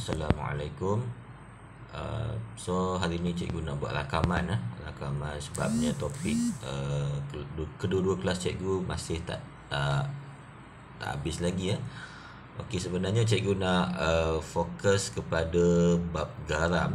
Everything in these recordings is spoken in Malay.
Assalamualaikum. So hari ni cikgu nak buat rakaman rakaman sebabnya topik kedua-dua kelas cikgu masih tak habis lagi Okey, sebenarnya cikgu nak fokus kepada bab garam.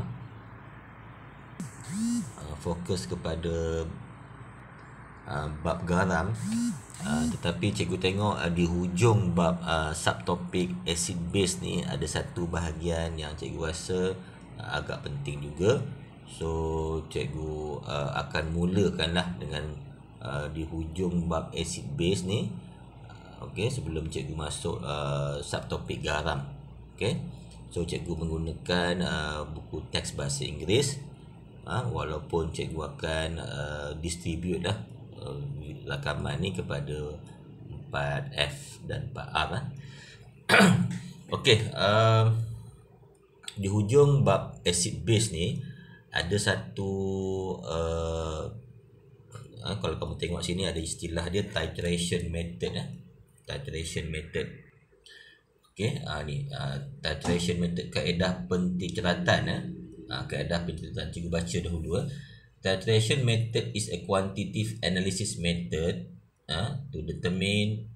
Tetapi cikgu tengok di hujung bab subtopik acid base ni ada satu bahagian yang cikgu rasa agak penting juga. So cikgu akan mulakanlah dengan di hujung bab acid base ni. Okey, sebelum cikgu masuk subtopik garam. Okey. So cikgu menggunakan buku teks bahasa Inggeris. Walaupun cikgu akan distribute rakaman ni kepada 4F dan 4R. Okey, di hujung bab acid base ni ada satu kalau kamu tengok sini ada istilah dia titration method titration method. Okey, ni titration method, kaedah penticratan kaedah penticratan cikgu baca dahulu. Titration method is a quantitative analysis method to determine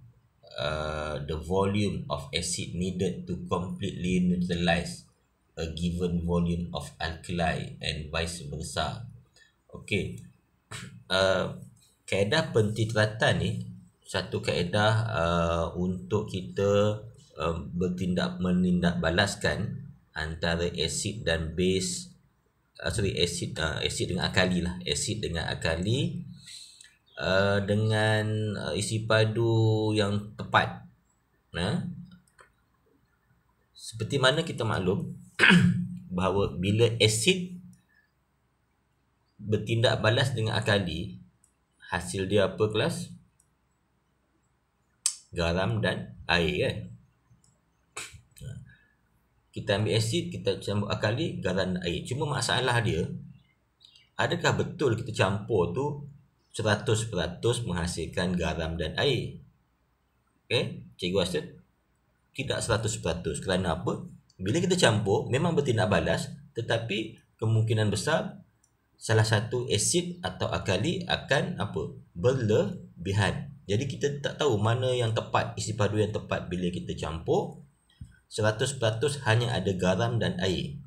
the volume of acid needed to completely neutralize a given volume of alkali and vice versa. Okey, kaedah penticratan ni satu kaedah untuk kita menindakbalaskan antara acid dan base. Acid dengan akali dengan isi padu yang tepat. Seperti mana kita maklum bahawa bila acid bertindak balas dengan akali, hasil dia apa kelas? Garam dan air kan? Kita ambil asid, kita campur akali, garam dan air. Cuma masalah dia, adakah betul kita campur tu 100% menghasilkan garam dan air? Okay? Cikgu rasa tidak 100%. Kerana apa? Bila kita campur, memang bertindak balas, tetapi kemungkinan besar salah satu asid atau akali akan berlebihan. Jadi kita tak tahu mana yang tepat, isi padu yang tepat bila kita campur. 100% hanya ada garam dan air.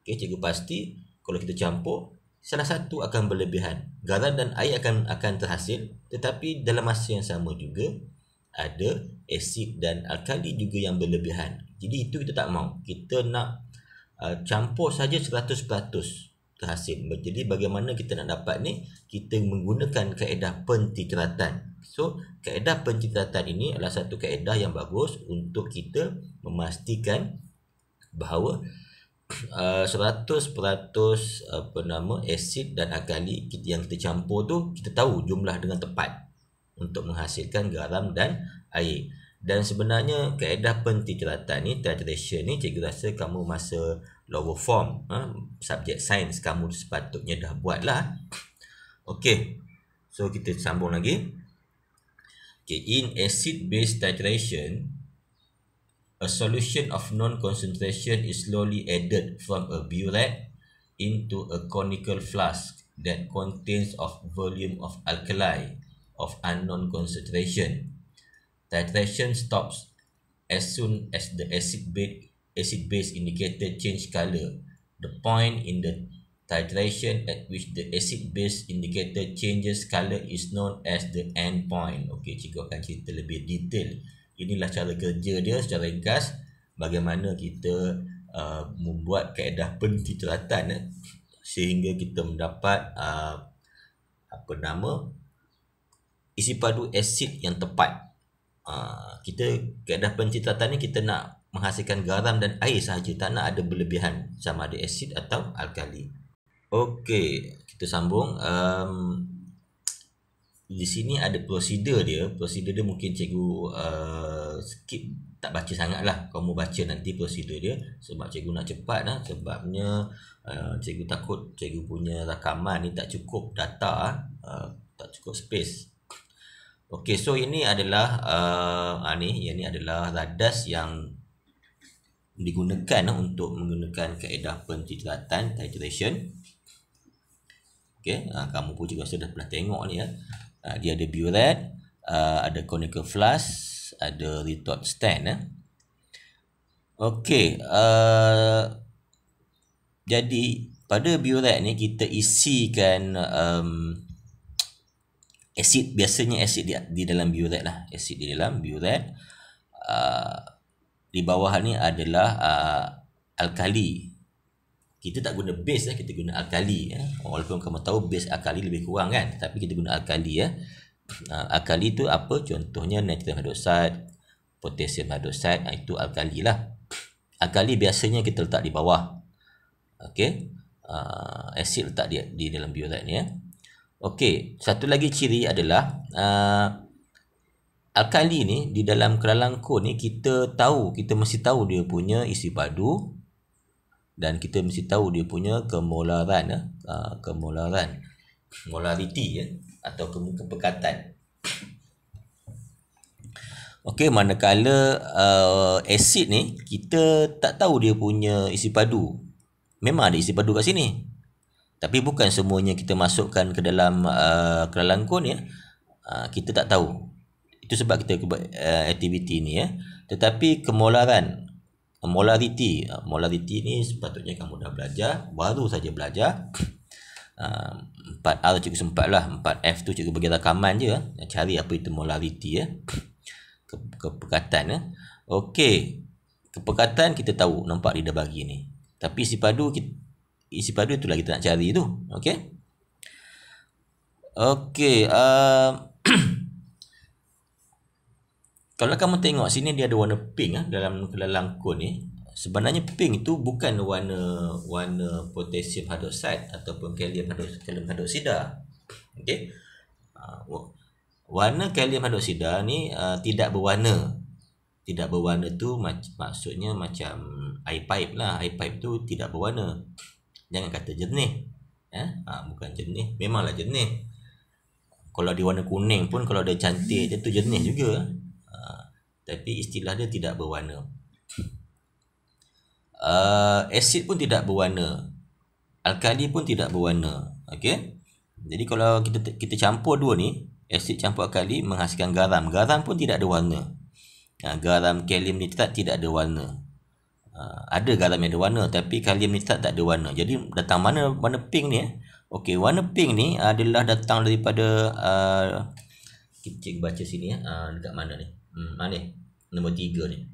Okey, cikgu pasti kalau kita campur salah satu akan berlebihan. Garam dan air akan terhasil, tetapi dalam masa yang sama juga ada asid dan alkali juga yang berlebihan. Jadi itu kita tak mau. Kita nak campur saja 100% terhasil. Jadi bagaimana kita nak dapat ni? Kita menggunakan kaedah penticratan. So, kaedah penticratan ini adalah satu kaedah yang bagus untuk kita memastikan bahawa 100% asid dan akali yang kita campur tu kita tahu jumlah dengan tepat untuk menghasilkan garam dan air. Dan sebenarnya kaedah penticratan ni, titration ni, cikgu rasa kamu masa lower form subjek sains kamu sepatutnya dah buat lah. Okey, so kita sambung lagi. Okay, in acid base titration, a solution of known concentration is slowly added from a burette into a conical flask that contains of volume of alkali of unknown concentration. Titration stops as soon as the acid base indicator change color. The point in the titration at which the acid base indicator changes color is known as the end point. Okey, cikgu akan cerita lebih detail. Inilah cara kerja dia secara ringkas, bagaimana kita membuat kaedah penticratan sehingga kita mendapat isi padu asid yang tepat. Kita kaedah penticratan ni kita nak menghasilkan garam dan air sahaja, tak nak ada berlebihan sama ada asid atau alkali. Okey, kita sambung. Di sini ada prosedur dia. Prosedur dia mungkin cikgu skip, tak baca sangat lah. Kamu baca nanti prosedur dia, sebab cikgu nak cepat sebabnya cikgu takut cikgu punya rakaman ni tak cukup data, tak cukup space. Okey, so ini adalah ini adalah radas yang digunakan untuk menggunakan kaedah pentitratan titration. Okey, kamu pun juga sudah pernah tengok ni ya. Dia ada burette, ada conical flask, ada retort stand Okey, jadi pada burette ni kita isikan asid, biasanya asid di dalam burette lah, asid di dalam burette. Di bawah ni adalah alkali. Kita tak guna base kita guna alkali walaupun kamu tahu base alkali lebih kurang kan, tapi kita guna alkali Alkali tu apa? Contohnya natrium hydroxide, potassium hydroxide, itu alkali lah. Alkali biasanya kita letak di bawah. Okey, asid letak di dalam burette ni Okey, satu lagi ciri adalah alkali ni di dalam kelangkun ni kita mesti tahu dia punya isi padu, dan kita mesti tahu dia punya kemolaran molarity atau kepekatan. Okey, manakala asid ni kita tak tahu dia punya isi padu. Memang ada isi padu kat sini, tapi bukan semuanya kita masukkan ke dalam kelangkun kita tak tahu. Itu sebab kita buat aktiviti ni Tetapi kemolaran, molarity ni sepatutnya kamu dah belajar, baru saja belajar. 4R cikgu sempat lah, 4F tu cikgu bagi rakaman je cari apa itu molarity kepekatan Okey, kepekatan kita tahu, nampak dia dah bagi ni. Tapi isi padu itulah kita nak cari tu. Okey. Kalau kamu tengok sini dia ada warna pink dalam kelangkun ni. Sebenarnya pink itu bukan warna potassium hydroxide ataupun kalium hydroksida. Okey. Warna kalium hydroksida ni tidak berwarna. Tidak berwarna tu maksudnya macam air pipe lah. Air pipe tu tidak berwarna. Jangan kata jernih. Bukan jernih, memanglah jernih. Kalau dia warna kuning pun, kalau dia cantik dia tu jernih juga. Tapi istilah dia tidak berwarna. Asid pun tidak berwarna, alkali pun tidak berwarna. Okey. Jadi kalau kita campur dua ni, asid campur alkali menghasilkan garam. Garam pun tidak ada warna. Garam kalium nitrat tidak ada warna. Ada garam yang ada warna, tapi kalium nitrat tak ada warna. Jadi datang mana warna pink ni Okey, warna pink ni adalah datang daripada kita baca sini dekat mana ni? Ni nombor 3 ni.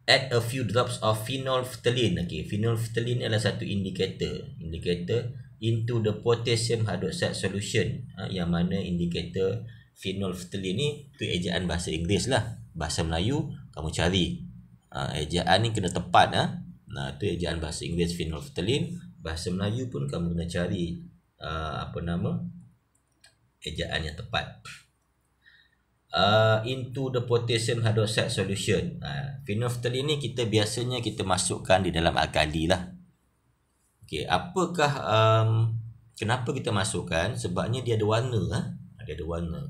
Add a few drops of phenolphthalein. Okey, phenolphthalein adalah satu indikator into the potassium hydroxide solution. Yang mana indikator phenolphthalein ni tu ejaan bahasa Inggeris lah. Bahasa Melayu kamu cari. Ejaan ni kena tepat tu ejaan bahasa Inggeris phenolphthalein. Bahasa Melayu pun kamu kena cari ejaan yang tepat. Into the potassium hydroxide solution. Phenolphthalein ni biasanya kita masukkan di dalam alkali lah. Okey, apakah kenapa kita masukkan? Sebabnya dia ada warna dia ada warna.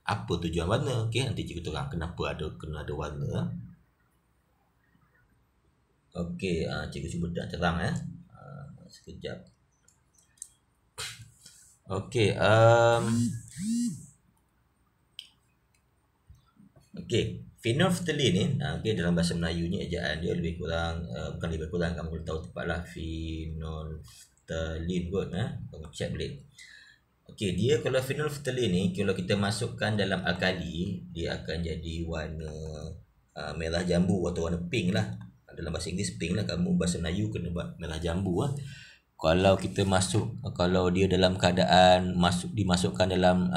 Apa tujuan warna? Okey, nanti cikgu terang kenapa kena ada warna. Okey, cikgu cuba nak terang sekejap. Okey, phenolphthalein ni dalam bahasa Melayu ni ejaan dia lebih kurang bukan lebih kurang, kamu boleh tahu tepatlah phenolphthalein kot kamu check balik. Okey, dia kalau phenolphthalein ni kalau kita masukkan dalam alkali, dia akan jadi warna merah jambu atau warna pink lah. Dalam bahasa Inggeris pink lah, kamu bahasa Melayu kena buat merah jambu Kalau dia dalam keadaan dimasukkan dalam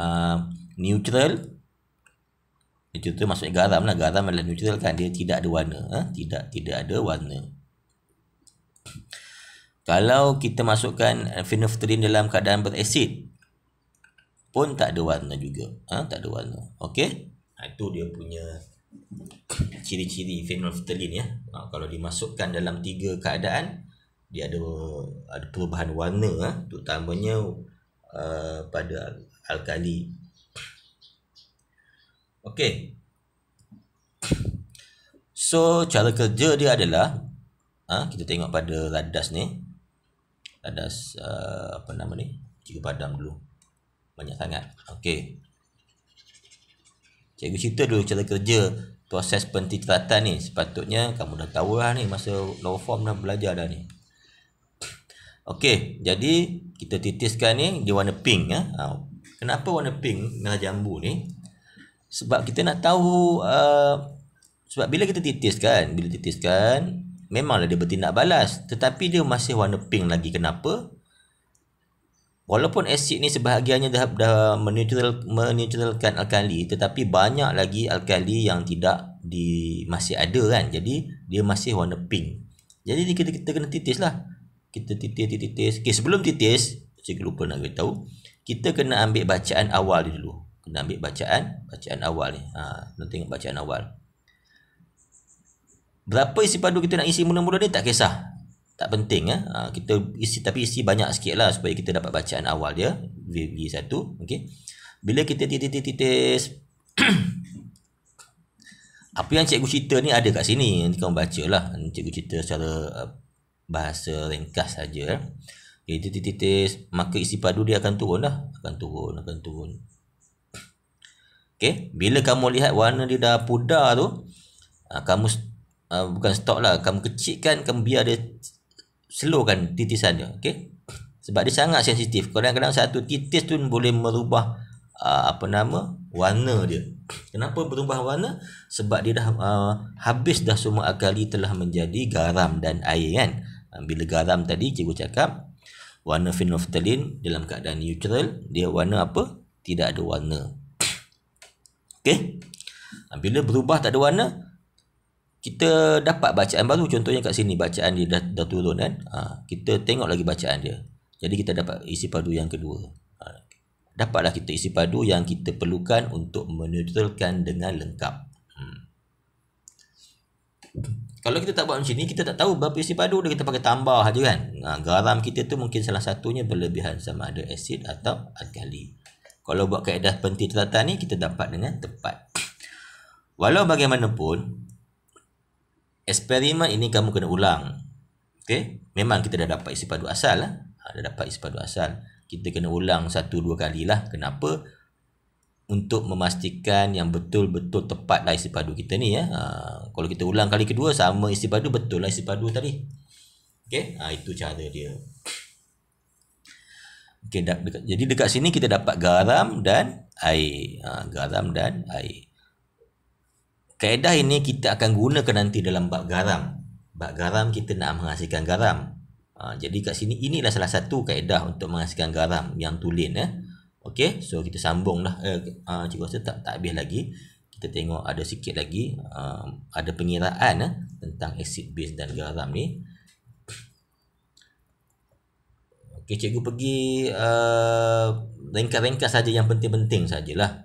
neutral, itu maksudnya garam lah. Garam adalah neutral kan, dia tidak ada warna. Tidak ada warna. Kalau kita masukkan phenolphthalein dalam keadaan berasid pun tak ada warna juga. Tak ada warna. Okey. Itu dia punya ciri-ciri phenolphthalein Kalau dimasukkan dalam 3 keadaan, dia ada perubahan warna terutamanya pada alkali. Okey. So cara kerja dia adalah kita tengok pada radas ni. Radas apa nama ni? Cikgu padam dulu. Banyak sangat. Okey. Cikgu cerita dulu cara kerja proses pentitratan ni. Sepatutnya kamu dah tahu lah ni, masa lower form dah belajar dah ni. Okey, jadi kita titiskan ni dia warna pink ya. Kenapa warna pink merah jambu ni? Sebab kita nak tahu sebab bila titiskan memanglah dia bertindak balas, tetapi dia masih warna pink lagi. Kenapa? Walaupun asid ni sebahagiannya dah menetralkan alkali, tetapi banyak lagi alkali yang masih ada kan. Jadi dia masih warna pink. Jadi kita kena titis lah. Kita titis. Okey, sebelum titis, cikgu lupa nak beritahu, kita kena ambil bacaan awal dulu. Kena ambil bacaan awal ni. Nak tengok bacaan awal. Berapa isi padu kita nak isi mula-mula ni tak kisah. Tak penting kita isi, tapi isi banyak sikit lah supaya kita dapat bacaan awal dia VV1. Okey. Bila kita titis apa yang cikgu cerita ni ada kat sini, nanti kamu bacalah. Cikgu cerita secara bahasa ringkas saja. Kita titis, maka isi padu dia akan turun dah, akan turun. Okey, bila kamu lihat warna dia dah pudar tu, kamu bukan stop lah, kamu kecilkan, kamu biar dia slowkan titisan dia. Okey, sebab dia sangat sensitif. Kadang-kadang satu titis tu boleh merubah warna dia. Kenapa berubah warna? Sebab dia dah habis dah semua alkali, telah menjadi garam dan air kan. Bila garam tadi cikgu cakap warna phenolphthalein dalam keadaan neutral, dia warna apa? Tidak ada warna. Okey, bila berubah tak ada warna, kita dapat bacaan baru. Contohnya kat sini bacaan dia dah turun kan. Kita tengok lagi bacaan dia. Jadi kita dapat isi padu yang kedua. Dapatlah kita isi padu yang kita perlukan untuk menetralkan dengan lengkap. Kalau kita tak buat macam ni, kita tak tahu berapa isi padu dia, kita pakai tambah aja kan. Garam kita tu mungkin salah satunya berlebihan, sama ada asid atau alkali. Kalau buat kaedah pentitratan ni, kita dapat dengan tepat. Walau bagaimanapun, eksperimen ini kamu kena ulang. Okey, memang kita dah dapat isi padu asal lah. Dah dapat isi padu asal. Kita kena ulang 1-2 kali lah. Kenapa? Untuk memastikan yang betul-betul tepat lah isi padu kita ni ya. Kalau kita ulang kali kedua sama isi padu, betul lah isi padu tadi. Okey, itu cara dia. Okey, jadi dekat sini kita dapat garam dan air. Garam dan air. Kaedah ini kita akan gunakan nanti dalam bab garam. Bab garam kita nak menghasilkan garam. Jadi kat sini inilah salah satu kaedah untuk menghasilkan garam yang tulen ya. Okey, so kita sambung lah. Cikgu rasa tak habis lagi. Kita tengok ada sikit lagi, ada pengiraan tentang acid base dan garam ni. Okey, cikgu pergi ringkas-ringkas saja yang penting-penting sajalah.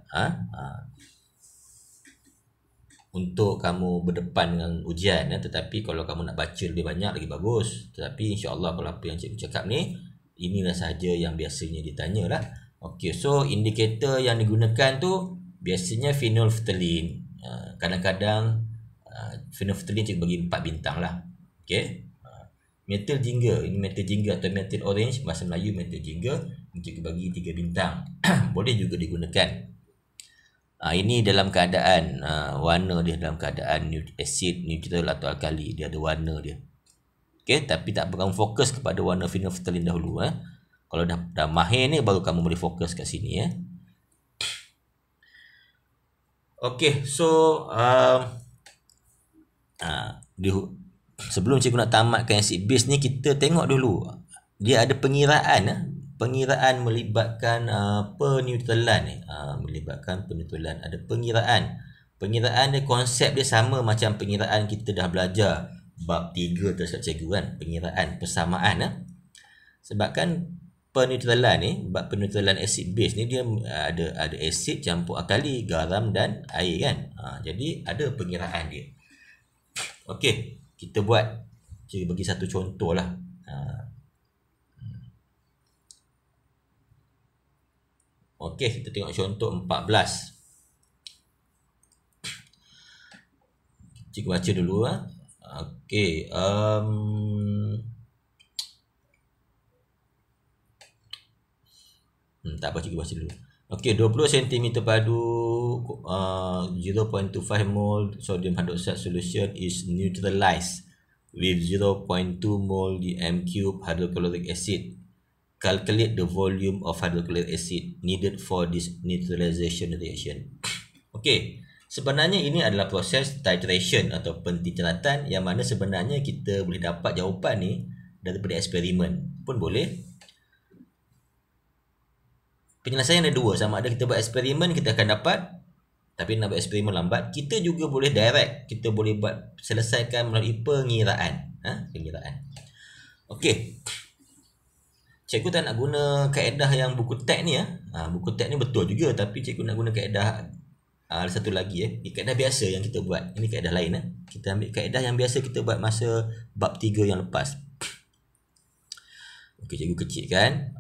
Untuk kamu berdepan dengan ujian ya. Tetapi kalau kamu nak baca lebih banyak lagi bagus. Tetapi insya-Allah kalau apa yang cikgu cakap ni, inilah sahaja yang biasanya ditanya lah. Okey, so indikator yang digunakan tu biasanya phenolphthalein. Kadang-kadang phenolphthalein cikgu bagi 4 bintang lah. Okey. Metil jingga, ini metil jingga atau metil orange, bahasa Melayu metil jingga, cikgu bagi 3 bintang. Boleh juga digunakan. Ini dalam keadaan warna dia dalam keadaan acid, neutral atau alkali, dia ada warna dia. Okey, tapi tak perlu fokus kepada warna phenolphthalein dahulu. Kalau dah mahir ni baru kamu boleh fokus kat sini ya. Okey, so sebelum cikgu nak tamatkan acid base ni, kita tengok dulu dia ada pengiraan pengiraan melibatkan peneutralan ni. Melibatkan peneutralan, ada pengiraan. Pengiraan dia, konsep dia sama macam pengiraan kita dah belajar bab 3 terhadap cikgu kan, pengiraan persamaan. Sebab kan peneutralan ni, bab peneutralan acid base ni, dia ada asid campur alkali, garam dan air kan. Jadi ada pengiraan dia. Okey, kita buat, cikgu bagi satu contoh lah. Okey, kita tengok contoh 14. Cikgu baca dulu Okey, tak apa, cikgu baca dulu. Okey, 20 cm padu 0.25 mol sodium hydroxide solution is neutralized with 0.2 mol dm cube hydrochloric acid. Calculate the volume of hydrochloric acid needed for this neutralization reaction. Okey, sebenarnya ini adalah proses titration atau pentinceratan yang mana sebenarnya kita boleh dapat jawapan ni daripada eksperimen pun boleh. Penyelesaian ada dua, sama ada kita buat eksperimen kita akan dapat, tapi nak buat eksperimen lambat. Kita juga boleh direct, kita boleh buat selesaikan melalui pengiraan. Pengiraan. Okey. Cikgu tak nak guna kaedah yang buku teks ni buku teks ni betul juga, tapi cikgu nak guna kaedah satu lagi kaedah biasa yang kita buat. Ini kaedah lain Kita ambil kaedah yang biasa kita buat masa bab 3 yang lepas. Okey, cikgu kecilkan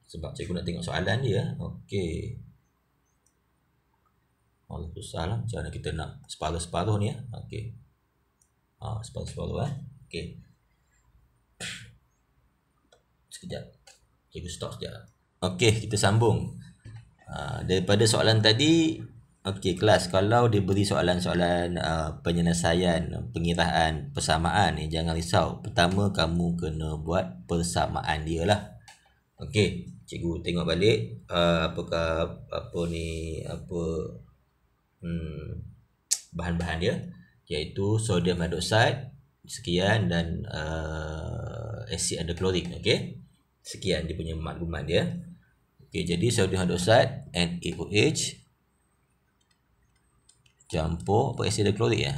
sebab cikgu nak tengok soalan dia. Okey. Allah, susah lah macam mana kita nak separuh-separuh ni Okey. Separuh-separuh Okey. Sekejap. Cikgu stop sekejap. Okey, kita sambung. Daripada soalan tadi, okey kelas, kalau diberi soalan-soalan penyelesaian, pengiraan, persamaan ni, jangan risau. Pertama kamu kena buat persamaan dia lah. Okey, cikgu tengok balik apakah bahan-bahan dia, iaitu sodium hydroxide sekian dan asid hidroklorik. Okey, sekian dia punya maklumat dia. Okey, jadi sodium hydroxide NaOH campur asid hidroklorik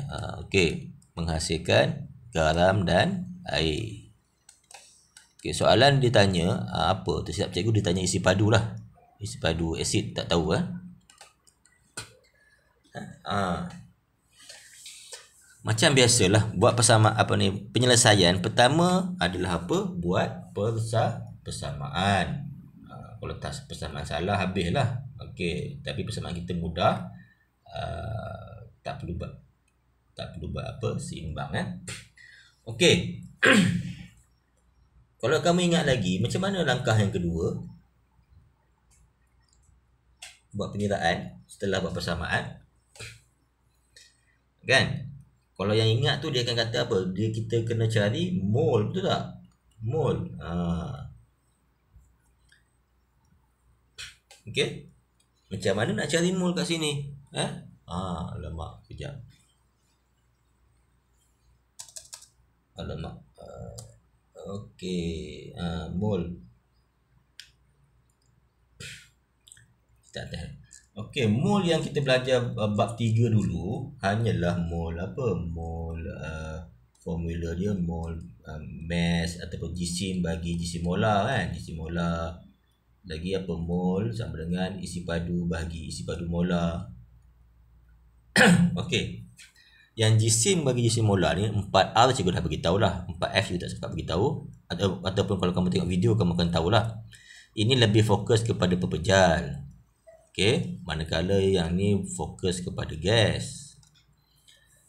okey, menghasilkan garam dan air. Okey, soalan dia tanya apa? Tersilap cikgu, dia tanya isi padu lah. Isi padu asid, tak tahu Macam biasalah buat penyelesaian. Pertama adalah apa? Buat persamaan. Kalau persamaan salah, habislah. Okey, tapi persamaan kita mudah. Tak perlu buat seimbang Okey. Kalau kamu ingat lagi, macam mana langkah yang kedua? Buat pengiraan setelah buat persamaan. Kan? Kalau yang ingat tu dia akan kata apa? Kita kena cari mol, betul tak? Mol. Okey. Macam mana nak cari mol kat sini? Alamak, kejap. Alamak. Okey, mol. Kita tahu. Okey, mol yang kita belajar bab 3 dulu hanyalah mol mol formula dia mol mass ataupun jisim bagi jisim molar jisim molar. Lagi mol sama dengan isi padu bagi isi padu molar. Okey. Yang jisim bagi jisim molar ni 4R cikgu dah bagi tahulah. 4F juga tak sempat bagi tahu, ataupun kalau kamu tengok video kamu akan tahulah. Ini lebih fokus kepada pepejal. Okey, manakala yang ni fokus kepada gas.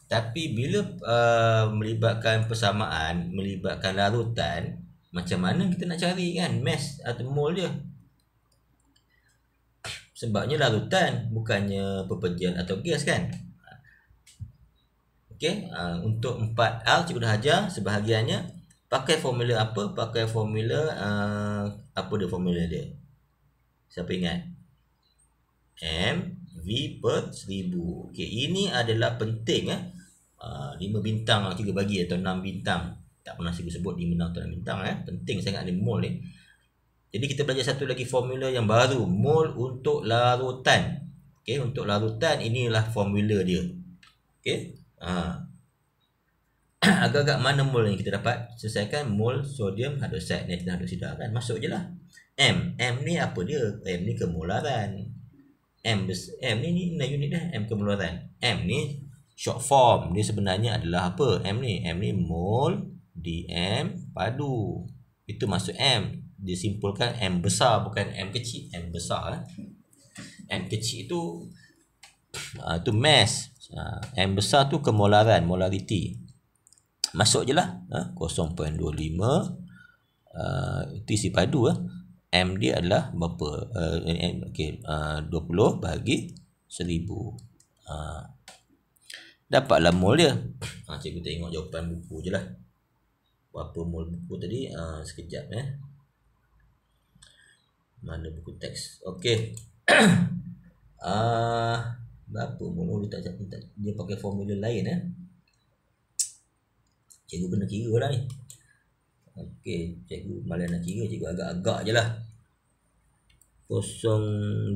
Tapi bila melibatkan persamaan, melibatkan larutan, macam mana kita nak cari mass atau mol dia? Sebabnya larutan, bukannya pepejal atau gas kan? Okey, untuk 4R cikgu dah ajar sebahagiannya. Pakai formula apa? Pakai formula apa dia formula dia? Siapa ingat? MV per 1000. Okey, ini adalah penting 5 bintang lah cikgu bagi atau 6 bintang. Tak pernah cikgu sebut 5 atau 6 bintang Penting sangat ni mol ni. Jadi kita belajar satu lagi formula yang baru, mol untuk larutan. Okey, untuk larutan inilah formula dia. Okey. Agak-agak mana mol yang kita dapat? Selesaikan mol sodium hydroxide, nitrogen hydroksida kan. Masuk je lah. M ni apa dia? M ni kemolaran. M ni unit dah. M kemolaran. M ni short form. Dia sebenarnya adalah apa? M ni mol dm padu. Itu masuk M. Disimpulkan M besar, bukan M kecil. M besar M kecil itu mass. M besar tu kemolaran, molarity. Masuk je lah. 0.25. Itu isi padu. M dia adalah berapa? 20 bagi 1000. Dapatlah mol dia. Cikgu tengok jawapan buku je lah. Berapa mol buku tadi? Sekejap mana buku teks? Okey. Berapa mol dia pakai formula lain Cikgu kena kira lah ni. Okey, cikgu malas nak kira, cikgu agak-agak je lah. 0.20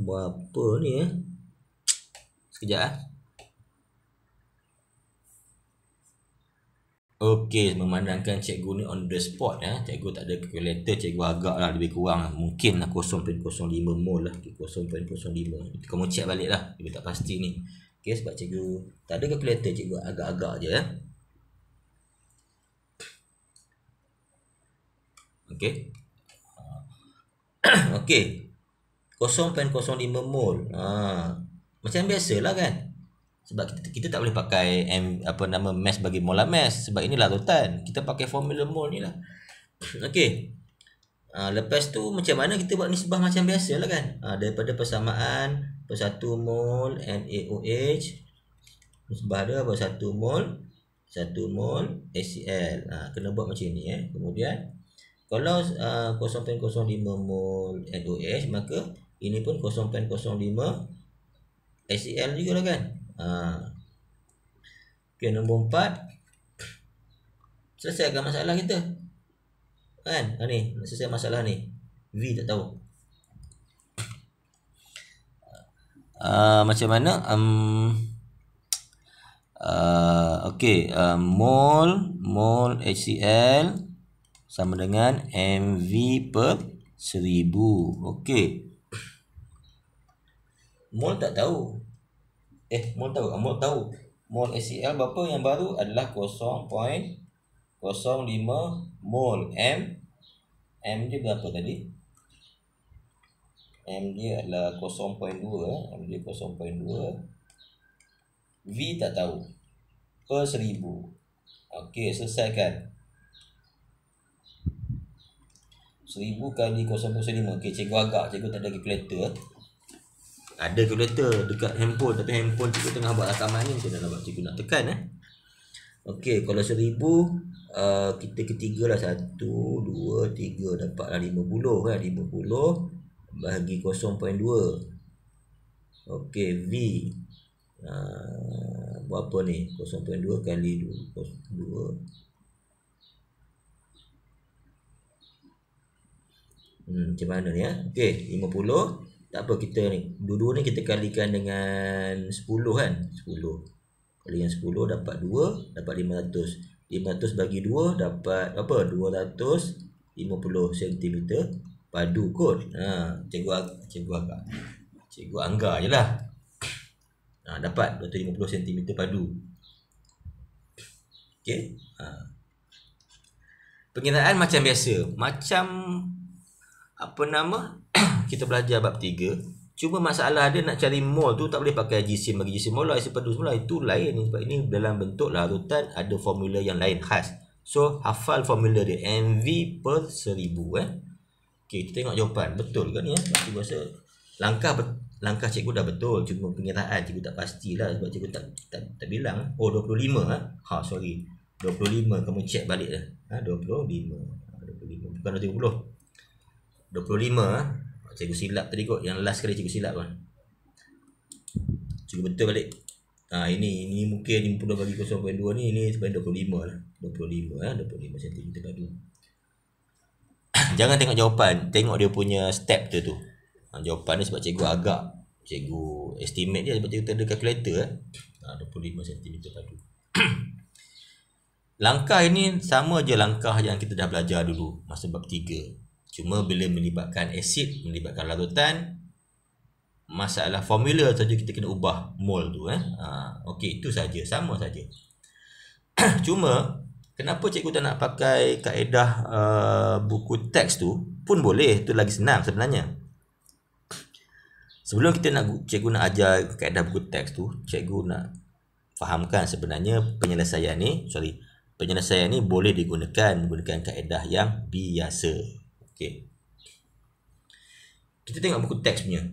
berapa ni Sekejap Okey, memandangkan cikgu ni on the spot cikgu tak ada calculator, cikgu agak lah lebih kurang mungkin lah 0.05 mol lah, 0.05. Kamu check balik lah, cikgu tak pasti ni. Okey, sebab cikgu tak ada calculator, cikgu agak-agak je Okey. Okey. 0.05 mol. Macam biasalah kan. Sebab kita tak boleh pakai mass bagi molar mass sebab ini larutan. Kita pakai formula mol ni lah. Okey. Lepas tu macam mana kita buat nisbah macam biasalah kan. Daripada persamaan per 1 mol NaOH, nisbah dia per 1 mol HCl. Kena buat macam ni Kemudian kalau 0.05 mol NaOH, maka ini pun 0.05 HCl juga lah kan. Okay, nombor 4. Selesaikan masalah kita kan. Ni selesai masalah ni. V tak tahu macam mana. Okay, mol HCl sama dengan MV per 1000. Okey. Mol tak tahu. Mol tahu. Mol tahu. Mol HCl berapa yang baru adalah 0.05 mol. M dia berapa tadi? M dia adalah 0.2. M dia 0.2. V tak tahu. Per 1000. Okey, selesaikan. 1000 kali 0.05. Okey, cikgu agak. Cikgu tak ada calculator. Ada calculator dekat handphone, tapi handphone cikgu tengah buat rakaman ni, macam mana nak buat, cikgu nak tekan Okey, kalau 1000 kita ketiga lah, 1 2 3 dapatlah 50 kan. 50 bagi 0.2. Okey, V berapa ni? 0.2 kali 2. Macam mana ni Okey, 50. Tak apa, kita ni dua-dua ni kita kalikan dengan 10 kan. 10 kali dengan 10 dapat 2, dapat 500. 500 bagi 2 dapat apa? 250 cm padu kot. Cikgu anggar je lah. Dapat 250 cm padu. Okey. Pengiraan macam biasa. Macam kita belajar bab 3. Cuma masalah dia nak cari mol tu tak boleh pakai jisim bagi jisim molar, jisim padu semula. Itu lain sebab ini dalam bentuk larutan, ada formula yang lain khas. So hafal formula dia, MV per 1000 Okey, kita tengok jawapan. Betul ke ni Cikgu rasa langkah cikgu dah betul, cuma pengiraan cikgu tak pastilah sebab cikgu tak bilang. 25 sorry. 25 kamu check balik dah. 25 bukan 30. 25 cikgu silap tadi kot. Yang last kali cikgu silap cikgu betul balik. Ini mungkin 50 bagi 0.2 ni sebenarnya 25 lah. 25 cm padu. Jangan tengok jawapan, tengok dia punya step tu. Jawapan ni sebab cikgu agak, cikgu estimate dia sebab cikgu tak ada calculator 25 cm padu. Langkah ini sama je langkah yang kita dah belajar dulu masa bab 3. Cuma bila melibatkan asid, melibatkan larutan, masalah formula saja kita kena ubah mol tu Okey, itu saja, sama saja. Cuma kenapa cikgu tak nak pakai kaedah buku teks tu pun boleh, tu lagi senang sebenarnya. Sebelum cikgu nak ajar kaedah buku teks tu, cikgu nak fahamkan sebenarnya penyelesaian ni boleh digunakan menggunakan kaedah yang biasa. Okey. Kita tengok buku teks punya.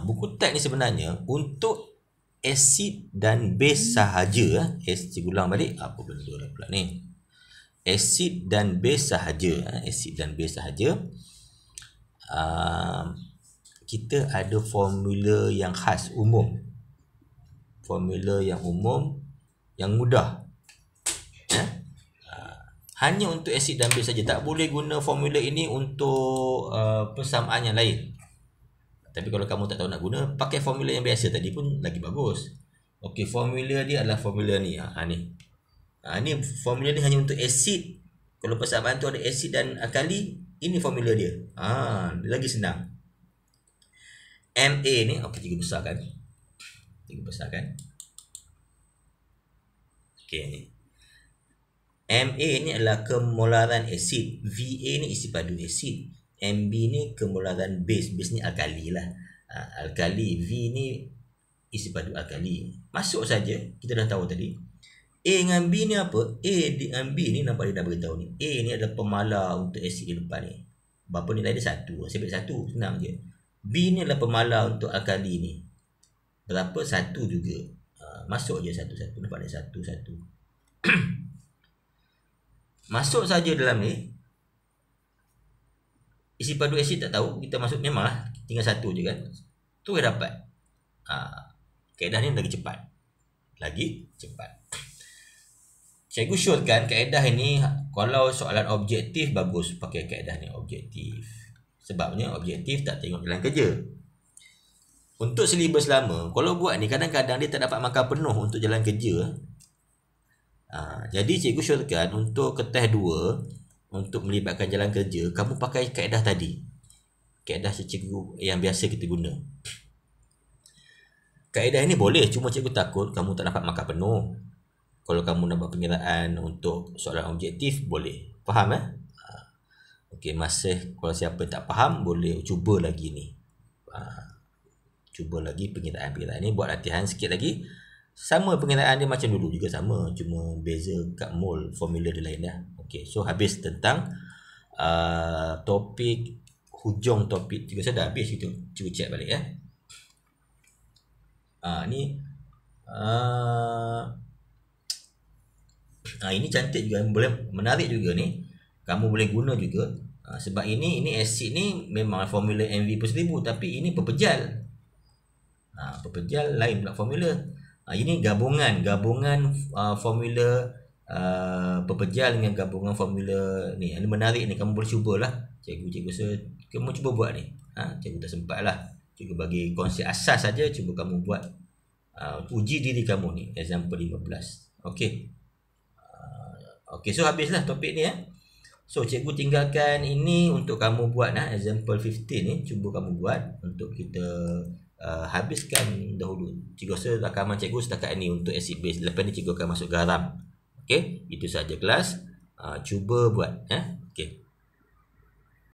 Buku teks ni sebenarnya untuk asid dan base sahaja. Cikgu ulang balik. Apa benda lah pula ni? Asid dan base sahaja. Asid dan base sahaja. Kita ada formula yang khas, umum. Formula yang umum, yang mudah. Hanya untuk asid dan base saja. Tak boleh guna formula ini untuk persamaan yang lain. Tapi kalau kamu tak tahu nak guna, pakai formula yang biasa tadi pun lagi bagus. Okey, formula dia adalah formula ni. Ni formula ni hanya untuk asid. Kalau persamaan tu ada asid dan alkali, ini formula dia. Lagi senang. Ma ni, okey, cikgu besarkan. Okey, ni. Ma ni adalah kemolaran asid. Va ni isi padu asid. Mb ni kemolaran base. Base ni alkali lah. Alkali. V ni isi padu alkali. Masuk saja. Kita dah tahu tadi. A dengan B ni apa? A dengan B ni nampak dia dah beritahu ni. A ni adalah pemala untuk asid di depan ni. Berapa nilai dia? 1. Saya ambil 1. Senang je. B ni adalah pemala untuk alkali ni. Berapa? 1 juga. Masuk je satu-satu. Nampak dia 1, 1. Masuk saja dalam ni. Isi padu asid tak tahu. Kita masuk memanglah. Tinggal 1 je kan. Tu yang dapat. Kaedah ni lagi cepat. Cikgu syorkan kaedah ini. Kalau soalan objektif, bagus pakai kaedah ni objektif. Sebabnya objektif tak tengok jalan kerja. Untuk silibus lama, kalau buat ni kadang-kadang dia tak dapat markah penuh untuk jalan kerja. Jadi cikgu syorkan untuk keteh 2, untuk melibatkan jalan kerja, kamu pakai kaedah tadi. Kaedah cikgu yang biasa kita guna. Kaedah ini boleh, cuma cikgu takut kamu tak dapat markah penuh. Kalau kamu nak buat pengiraan untuk soalan objektif, boleh. Faham Okey, masih kalau siapa tak faham, boleh cuba lagi ni. Cuba lagi pengiraan ni, buat latihan sikit lagi. Sama pengiraan dia macam dulu juga sama, cuma beza kat mol, formula dia lain dah. Okey, so habis tentang topik, hujung topik. Juga saya dah habis gitu. Cuba check balik ni ini cantik juga, boleh menarik juga ni. Kamu boleh guna juga. Sebab ini asid ni memang formula MV/1000, tapi ini pepejal. Pepejal lain pula formula. Ini gabungan formula pepejal dengan gabungan formula ni. Ini menarik ni, kamu boleh cubalah. Cikgu kamu cuba buat ni. Cikgu tak sempat lah. Cikgu bagi konsep asas saja, cuba kamu buat. Uji diri kamu ni. Example 15. Okey. Okey, so habislah topik ni So cikgu tinggalkan ini untuk kamu buat example 15 ni, cuba kamu buat untuk kita habiskan dahulu. Cikgu rasa rakaman cikgu setakat ni untuk acid base. Lepas ni cikgu akan masuk garam. Okey, itu saja kelas. Cuba buat